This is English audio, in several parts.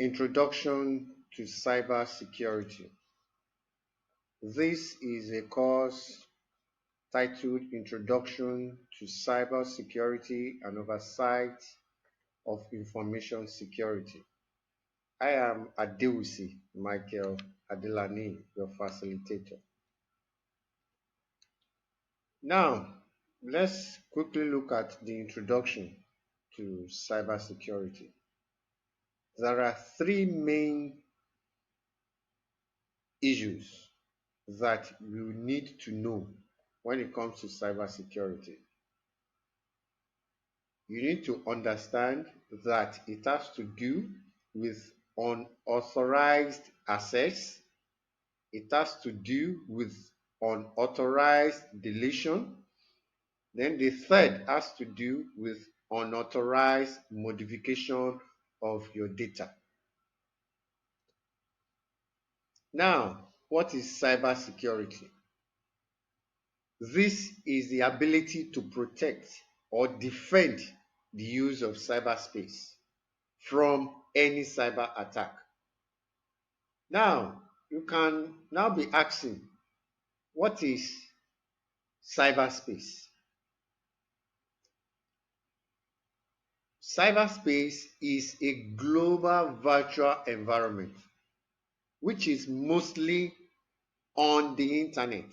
Introduction to Cybersecurity. This is a course titled Introduction to Cybersecurity and Oversight of Information Security. I am Adewusi Michael Adelani, your facilitator. Now, let's quickly look at the introduction to cybersecurity. There are three main issues that you need to know when it comes to cybersecurity. You need to understand that it has to do with unauthorized access, it has to do with unauthorized deletion, then the third has to do with unauthorized modification of your data. Now, what is cybersecurity? This is the ability to protect or defend the use of cyberspace from any cyber attack. Now, you can now be asking, what is cyberspace? Cyberspace is a global virtual environment which is mostly on the internet,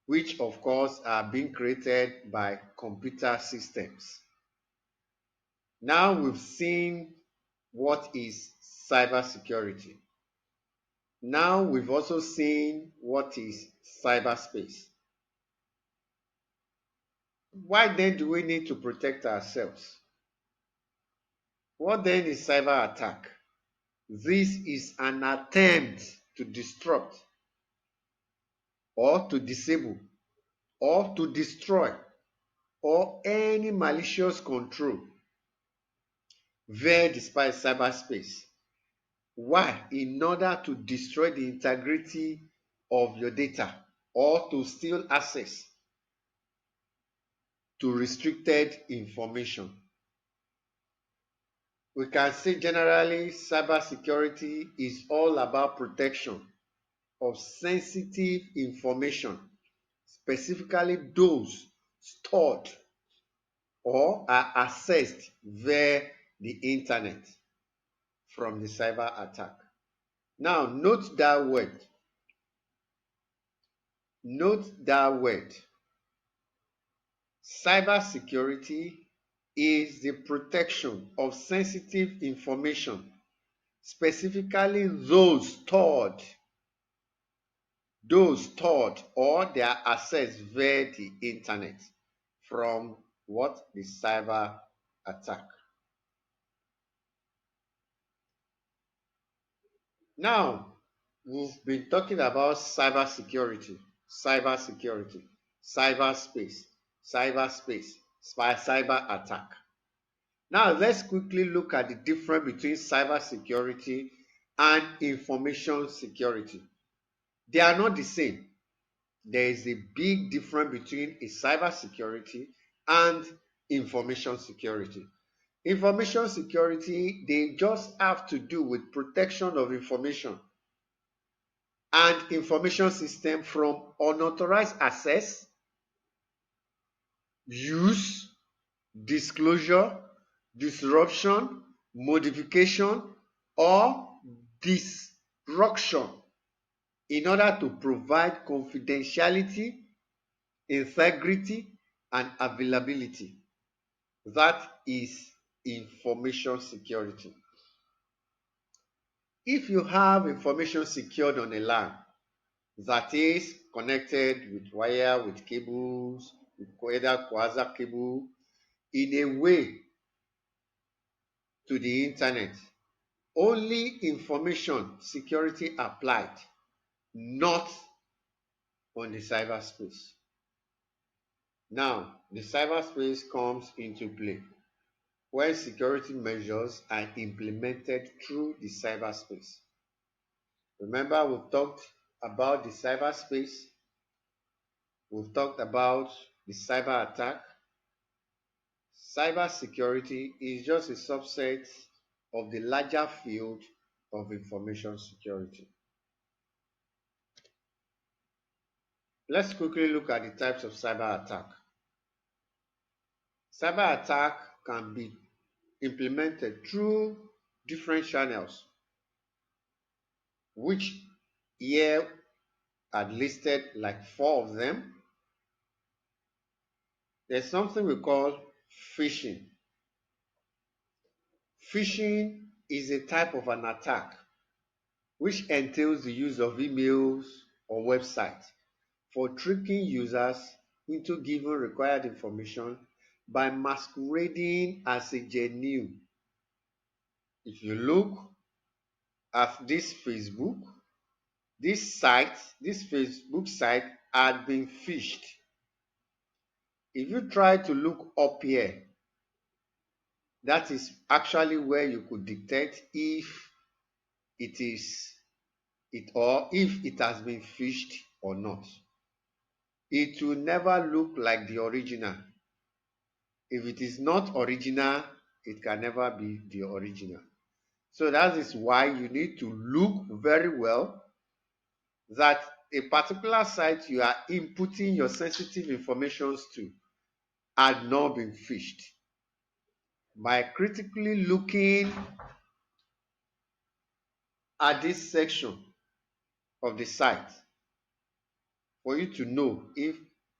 which of course are being created by computer systems. Now we've seen what is cybersecurity. Now we've also seen what is cyberspace. Why then do we need to protect ourselves? What then is cyber attack? This is an attempt to disrupt or to disable or to destroy or any malicious control via the cyberspace. Why? In order to destroy the integrity of your data or to steal access to restricted information. We can say generally cybersecurity is all about protection of sensitive information, specifically those stored or are accessed via the internet from the cyber attack. Now, note that word. Note that word. Cybersecurity is the protection of sensitive information, specifically those stored or they are accessed via the internet from what? The cyber attack. Now, we've been talking about cybersecurity, cybersecurity, cyberspace, cyber attack. Now, let's quickly look at the difference between cybersecurity and information security. They are not the same. There is a big difference between a cybersecurity and information security. Information security, they just have to do with protection of information and information system from unauthorized access, use, disclosure, disruption, modification, or destruction in order to provide confidentiality, integrity, and availability. That is information security. If you have information secured on a LAN, that is connected with wire, with cables, with either coaxial cable, in a way to the internet, only information security applied, not on the cyberspace. Now, the cyberspace comes into play when security measures are implemented through the cyberspace. Remember, we've talked about the cyberspace, we've talked about the cyber attack. Cybersecurity is just a subset of the larger field of information security. Let's quickly look at the types of cyber attack. Cyber attack can be implemented through different channels, which here are listed like four of them. There's something we call phishing. Phishing is a type of an attack which entails the use of emails or websites for tricking users into giving required information by masquerading as a genuine. If you look at this Facebook site had been phished. If you try to look up here, that is actually where you could detect if it is it or if it has been phished or not. It will never look like the original. If it is not original, it can never be the original. So that is why you need to look very well that a particular site you are inputting your sensitive information to had not been phished. By critically looking at this section of the site for you to know if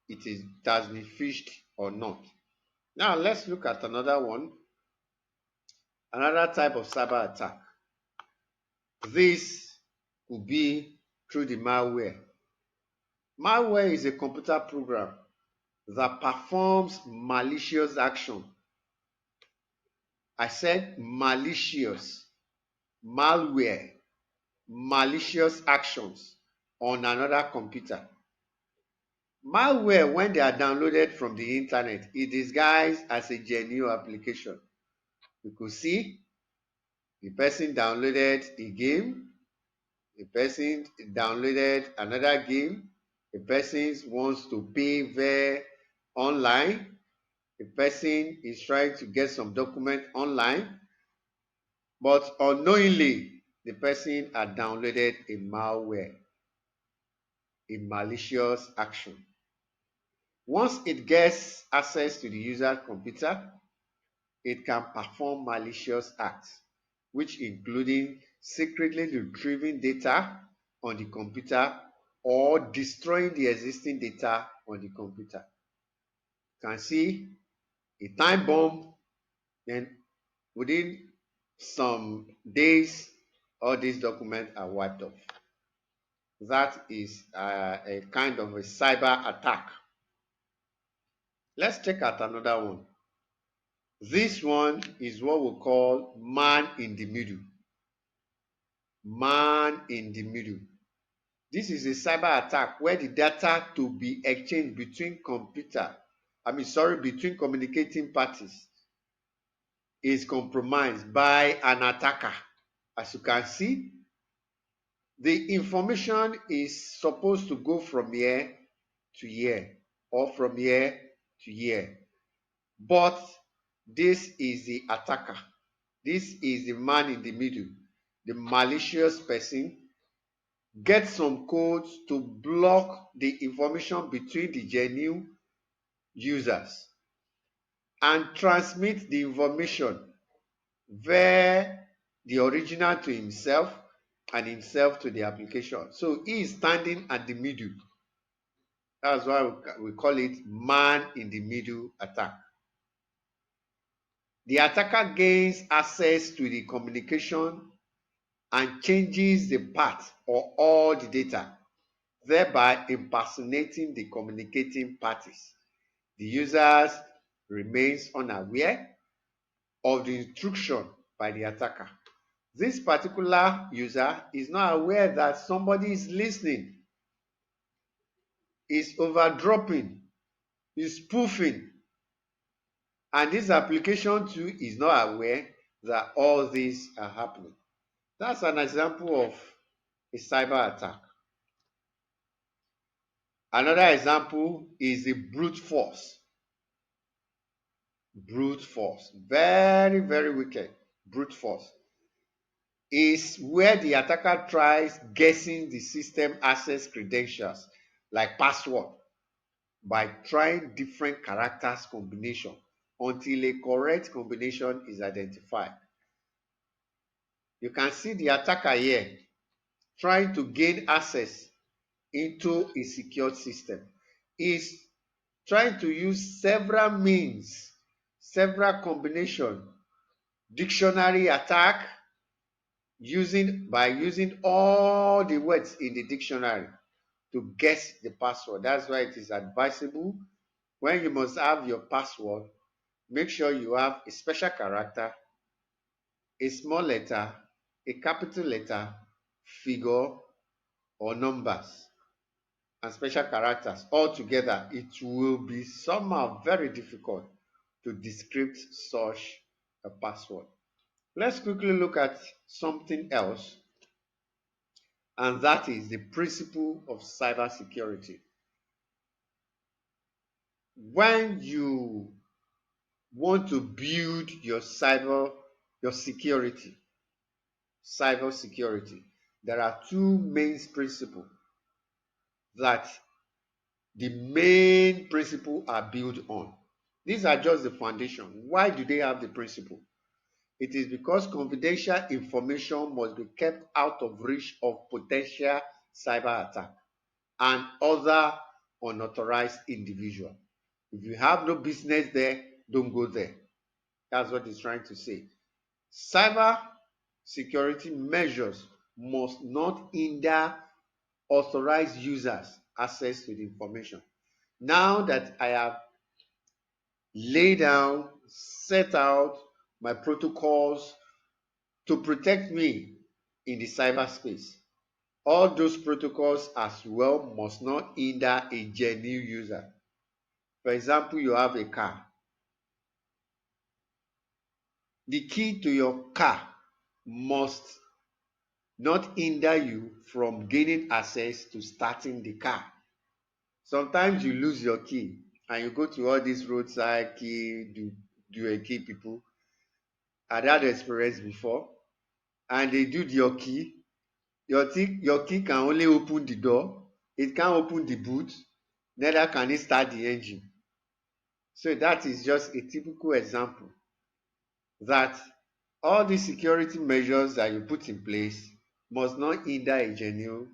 it has been phished or not. Now let's look at another one, another type of cyber attack. This could be through the malware. Malware is a computer program that performs malicious action. I said malicious, malware, malicious actions on another computer. Malware, when they are downloaded from the internet, is disguised as a genuine application. You could see the person downloaded a game, the person downloaded another game, the person wants to pay via online, the person is trying to get some document online, but unknowingly, the person had downloaded a malware, a malicious action. Once it gets access to the user's computer, it can perform malicious acts, which including secretly retrieving data on the computer or destroying the existing data on the computer. You can see a time bomb, then within some days, all these documents are wiped off. That is a kind of a cyber attack. Let's check out another one. This one is what we call man in the middle. Man in the middle. This is a cyber attack where the data to be exchanged between between communicating parties is compromised by an attacker. As you can see, the information is supposed to go from here to here or from here to here. But this is the attacker. This is the man in the middle, the malicious person. Get some codes to block the information between the genuine users and transmit the information via the original to himself and himself to the application. So he is standing at the middle. That's why we call it man in the middle attack. The attacker gains access to the communication and changes the path or all the data, thereby impersonating the communicating parties. The user remains unaware of the instruction by the attacker. This particular user is not aware that somebody is listening, is overdropping, is spoofing, and this application too is not aware that all these are happening. That's an example of a cyber attack. Another example is the brute force. Brute force. Very, very wicked. Brute force. is where the attacker tries guessing the system access credentials like password by trying different characters combination until a correct combination is identified. You can see the attacker here trying to gain access into a secured system. Is trying to use several means, several combination, dictionary attack, using all the words in the dictionary to guess the password. That's why it is advisable when you must have your password, make sure you have a special character, a small letter, a capital letter, figure, or numbers, and special characters. Altogether, it will be somehow very difficult to decrypt such a password. Let's quickly look at something else, and that is the principle of cybersecurity. When you want to build your cybersecurity, there are two main principles that the main principle are built on. These are just the foundation. Why do they have the principle? It is because confidential information must be kept out of reach of potential cyber attack and other unauthorized individual. If you have no business there, don't go there. That's what it's trying to say. Cyber security measures must not hinder authorized users access to the information. Now that I have laid down, set out my protocols to protect me in the cyberspace, all those protocols as well must not hinder a genuine user. For example, you have a car. The key to your car must not hinder you from gaining access to starting the car. Sometimes you lose your key and you go to all these roadside do a key people. I had experience before, and they do your key. Your key can only open the door. It can't open the boot. Neither can it start the engine. So that is just a typical example that all the security measures that you put in place must not hinder a genuine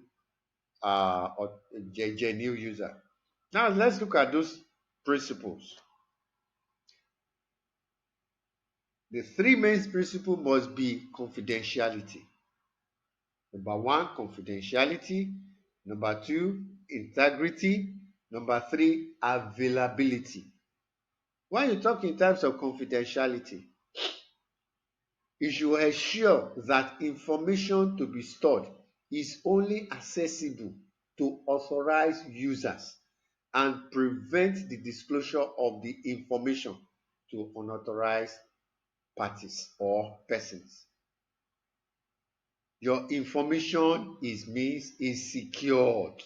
user. Now let's look at those principles. The three main principles must be confidentiality. Number one, confidentiality. Number two, integrity. Number three, availability. When you talk in terms of confidentiality, you should ensure that information to be stored is only accessible to authorized users and prevent the disclosure of the information to unauthorized parties or persons. Your information is secured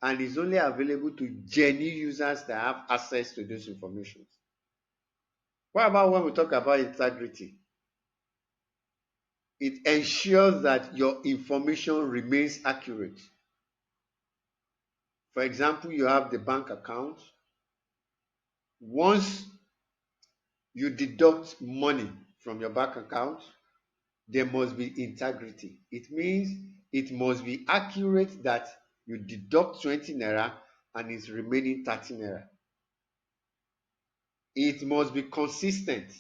and is only available to genuine users that have access to those information. What about when we talk about integrity? It ensures that your information remains accurate. For example, you have the bank account. Once you deduct money from your bank account, there must be integrity. It means it must be accurate that you deduct 20 naira and it's remaining 30 naira. It must be consistent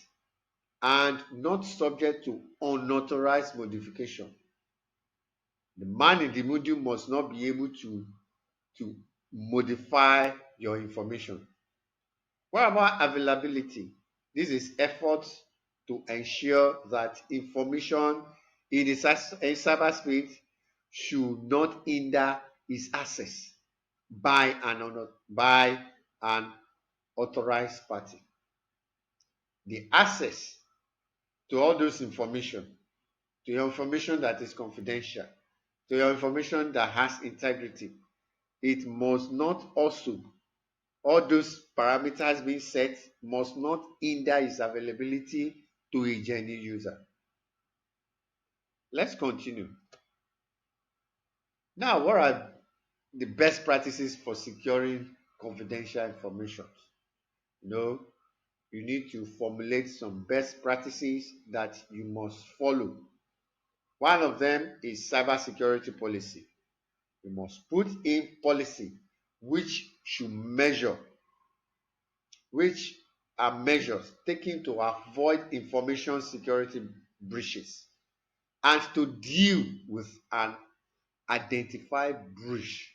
and not subject to unauthorized modification. The man in the middle must not be able to modify your information. What about availability? This is effort to ensure that information in the cyberspace should not hinder its access by an authorized party. The access to all those information, to your information that is confidential, to your information that has integrity, it must not also, all those parameters being set must not hinder its availability to a genuine user. Let's continue. Now, what are the best practices for securing confidential information? You know, you need to formulate some best practices that you must follow. One of them is cybersecurity policy. You must put in policy which should measure, which are measures taken to avoid information security breaches and to deal with an identified breach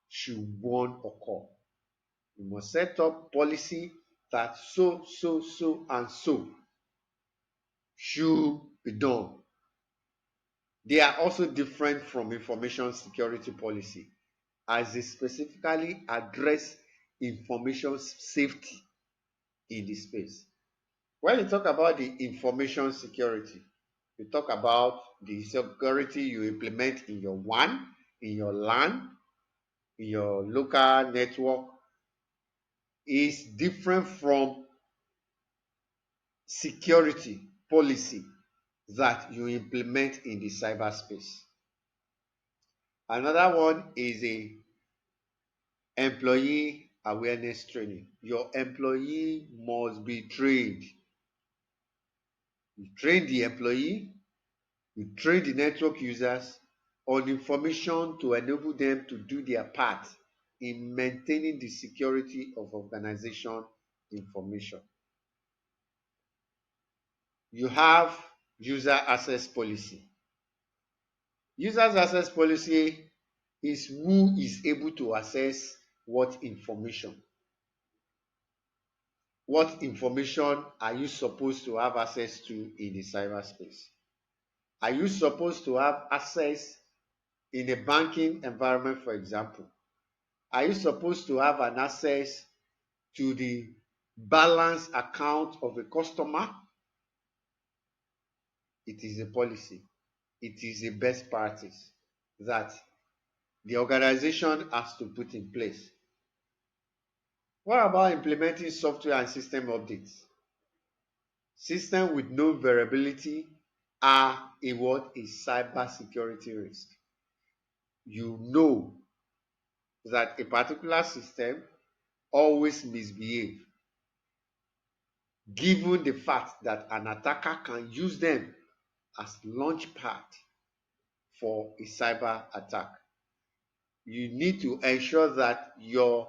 should one occur. You must set up policy that so, and so should be done. They are also different from information security policy as they specifically address information safety in the space. When you talk about the information security, you talk about the security you implement in your WAN, in your LAN, in your local network is different from security policy that you implement in the cyberspace. Another one is a employee awareness training. Your employee must be trained. You train the employee, you train the network users on information to enable them to do their part in maintaining the security of organization information. You have user access policy. Users access policy is who is able to access what information. What information are you supposed to have access to in the cyberspace? Are you supposed to have access in a banking environment, for example? Are you supposed to have an access to the balance account of a customer? It is a policy. It is a best practice that the organization has to put in place. What about implementing software and system updates? Systems with known variability are a what is cybersecurity risk. You know that a particular system always misbehave given the fact that an attacker can use them as launch pad for a cyber attack. You need to ensure that your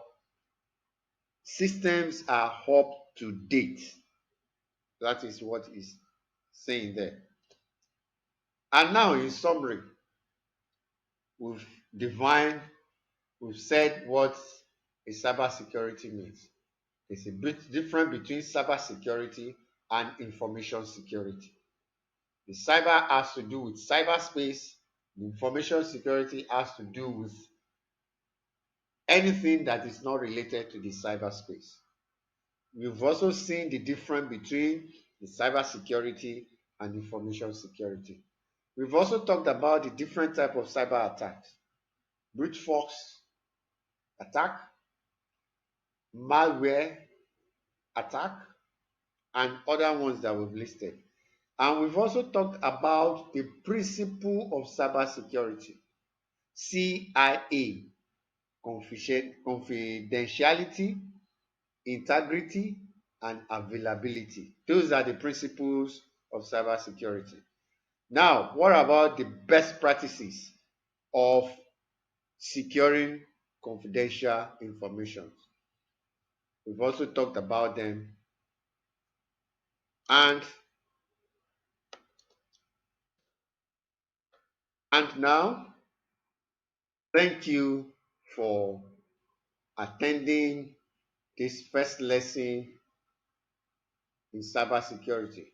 systems are up to date. That is what is saying there. And now, in summary, we've defined, we've said what a cybersecurity means. There's a bit difference between cybersecurity and information security. The cyber has to do with cyberspace. The information security has to do with anything that is not related to the cyberspace. We've also seen the difference between the cybersecurity and information security. We've also talked about the different type of cyber attacks: brute force attack, malware attack, and other ones that we've listed. And we've also talked about the principle of cybersecurity, CIA, confidentiality, integrity, and availability. Those are the principles of cybersecurity. Now, what about the best practices of securing confidential information? We've also talked about them. And now, thank you for attending this first lesson in cybersecurity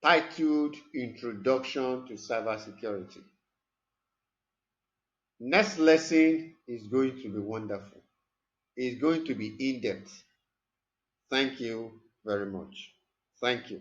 titled Introduction to Cybersecurity. Next lesson is going to be wonderful. It's going to be in depth. Thank you very much. Thank you.